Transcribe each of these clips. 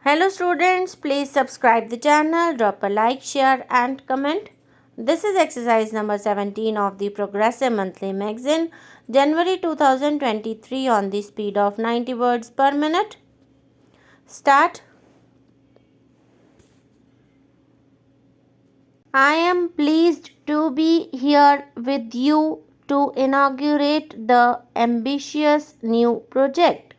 Hello students, please subscribe the channel, drop a like, share and comment. This is exercise number 17 of the Progressive Monthly Magazine, January 2023 on the speed of 90 words per minute. Start. I am pleased to be here with you to inaugurate the ambitious new project.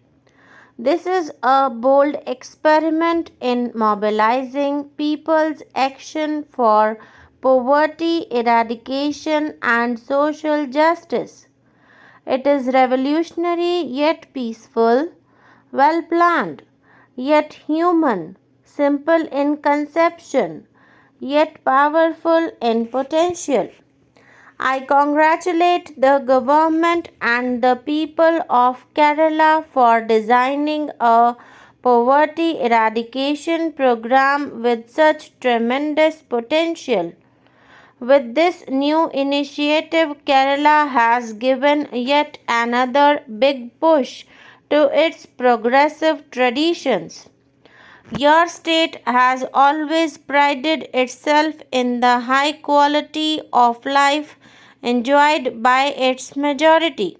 This is a bold experiment in mobilizing people's action for poverty eradication and social justice. It is revolutionary yet peaceful, well planned, yet human, simple in conception, yet powerful in potential. I congratulate the government and the people of Kerala for designing a poverty eradication program with such tremendous potential. With this new initiative, Kerala has given yet another big push to its progressive traditions. Your state has always prided itself in the high quality of life enjoyed by its majority.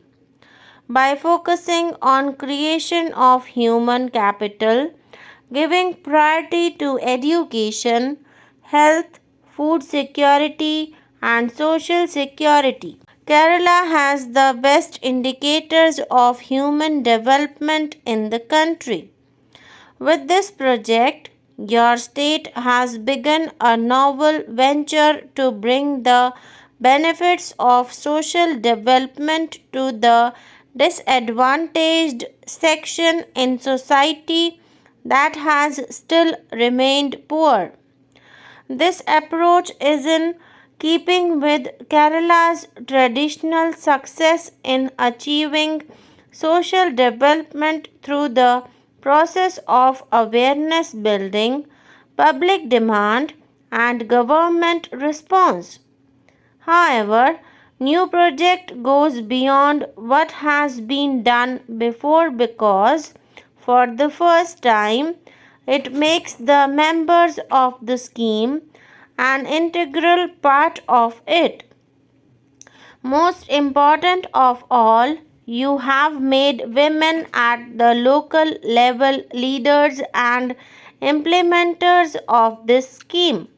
By focusing on creation of human capital, giving priority to education, health, food security and social security, Kerala has the best indicators of human development in the country. With this project, your state has begun a novel venture to bring the benefits of social development to the disadvantaged section in society that has still remained poor. This approach is in keeping with Kerala's traditional success in achieving social development through the process of awareness building, public demand, and government response. However, new project goes beyond what has been done before because for the first time it makes the members of the scheme an integral part of it. Most important of all, you have made women at the local level leaders and implementers of this scheme.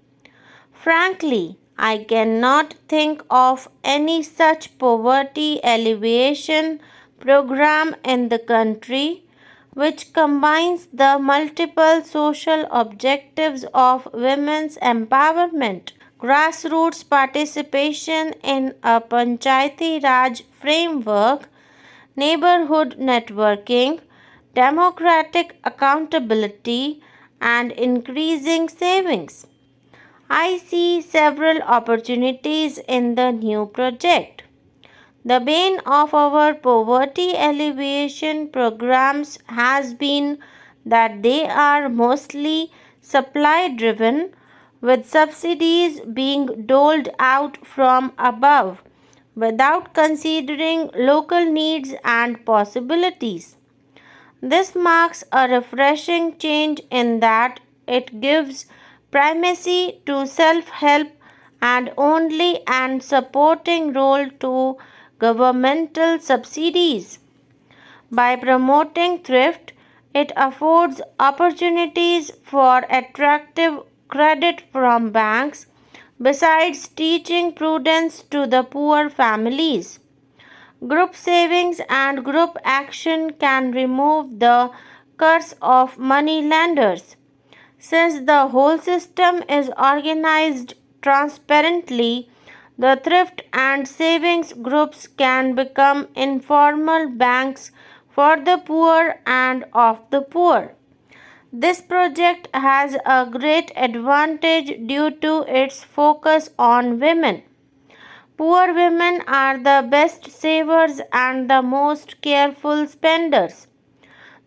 Frankly, I cannot think of any such poverty alleviation program in the country which combines the multiple social objectives of women's empowerment, grassroots participation in a Panchayati Raj framework, neighborhood networking, democratic accountability, and increasing savings. I see several opportunities in the new project. The bane of our poverty alleviation programs has been that they are mostly supply driven, with subsidies being doled out from above without considering local needs and possibilities. This marks a refreshing change in that it gives primacy to self help and only an supporting role to governmental subsidies. By promoting thrift, it affords opportunities for attractive credit from banks, besides teaching prudence to the poor families. Group savings and group action can remove the curse of money lenders. Since the whole system is organized transparently, the thrift and savings groups can become informal banks for the poor and of the poor. This project has a great advantage due to its focus on women. Poor women are the best savers and the most careful spenders.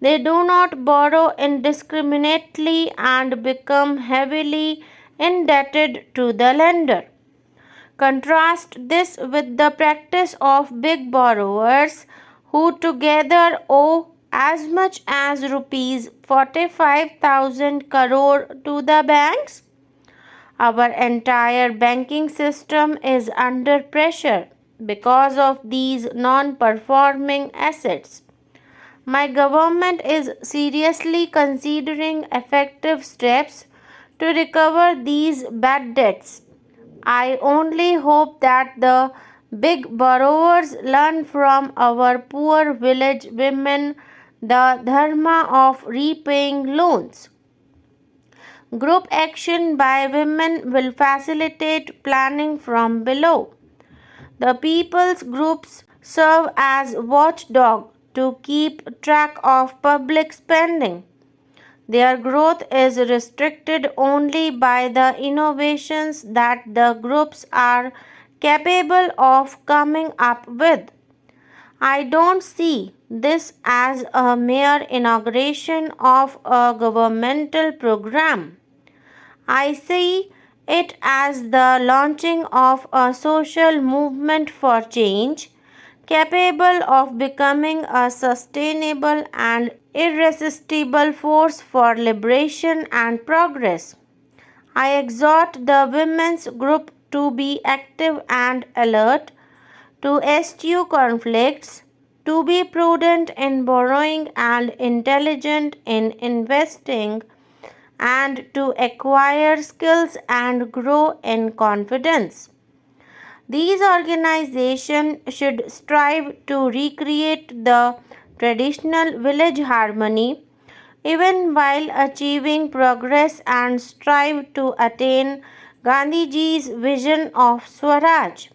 They do not borrow indiscriminately and become heavily indebted to the lender. Contrast this with the practice of big borrowers who together owe as much as rupees 45,000 crore to the banks. Our entire banking system is under pressure because of these non performing assets. My government is seriously considering effective steps to recover these bad debts. I only hope that the big borrowers learn from our poor village women the dharma of repaying loans. Group action by women will facilitate planning from below. The people's groups serve as watchdog to keep track of public spending. Their growth is restricted only by the innovations that the groups are capable of coming up with. I don't see this as a mere inauguration of a governmental program. I see it as the launching of a social movement for change, capable of becoming a sustainable and irresistible force for liberation and progress. I exhort the women's group to be active and alert, to eschew conflicts, to be prudent in borrowing and intelligent in investing, and to acquire skills and grow in confidence. These organizations should strive to recreate the traditional village harmony even while achieving progress and strive to attain Gandhiji's vision of Swaraj.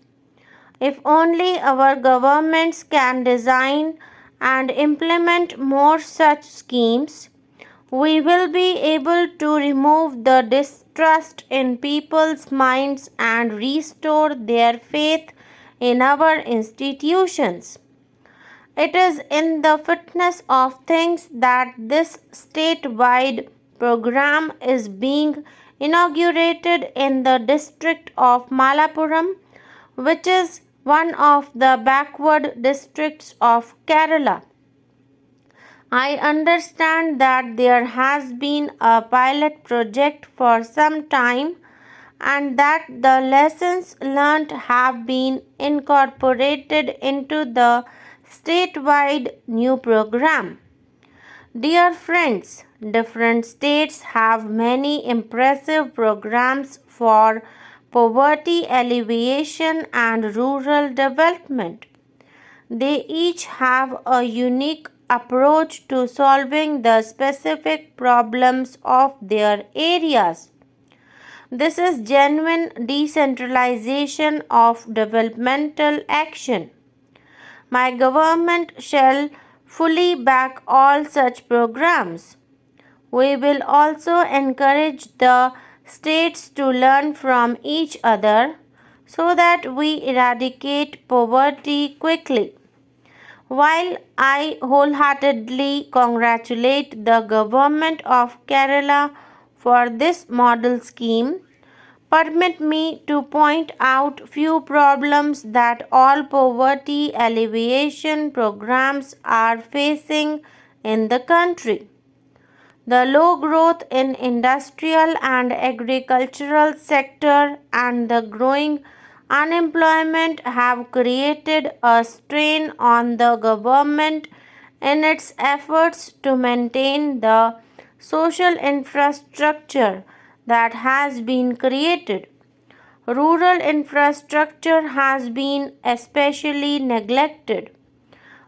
If only our governments can design and implement more such schemes, we will be able to remove the distrust in people's minds and restore their faith in our institutions. It is in the fitness of things that this statewide program is being inaugurated in the district of Malappuram, which is one of the backward districts of Kerala. I understand that there has been a pilot project for some time and that the lessons learned have been incorporated into the statewide new program. Dear friends, different states have many impressive programs for poverty alleviation and rural development. They each have a unique approach to solving the specific problems of their areas. This is genuine decentralization of developmental action. My government shall fully back all such programs. We will also encourage the states to learn from each other so that we eradicate poverty quickly. While I wholeheartedly congratulate the government of Kerala for this model scheme, permit me to point out few problems that all poverty alleviation programs are facing in the country. The low growth in industrial and agricultural sector and the growing unemployment have created a strain on the government in its efforts to maintain the social infrastructure that has been created. Rural infrastructure has been especially neglected.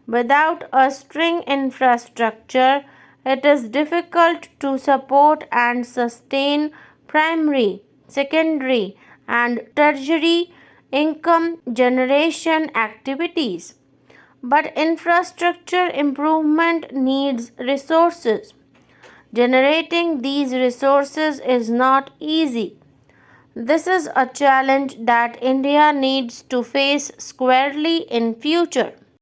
Without a string infrastructure, it is difficult to support and sustain primary, secondary, and tertiary income generation activities. But infrastructure improvement needs resources. Generating these resources is not easy. This is a challenge that India needs to face squarely in future.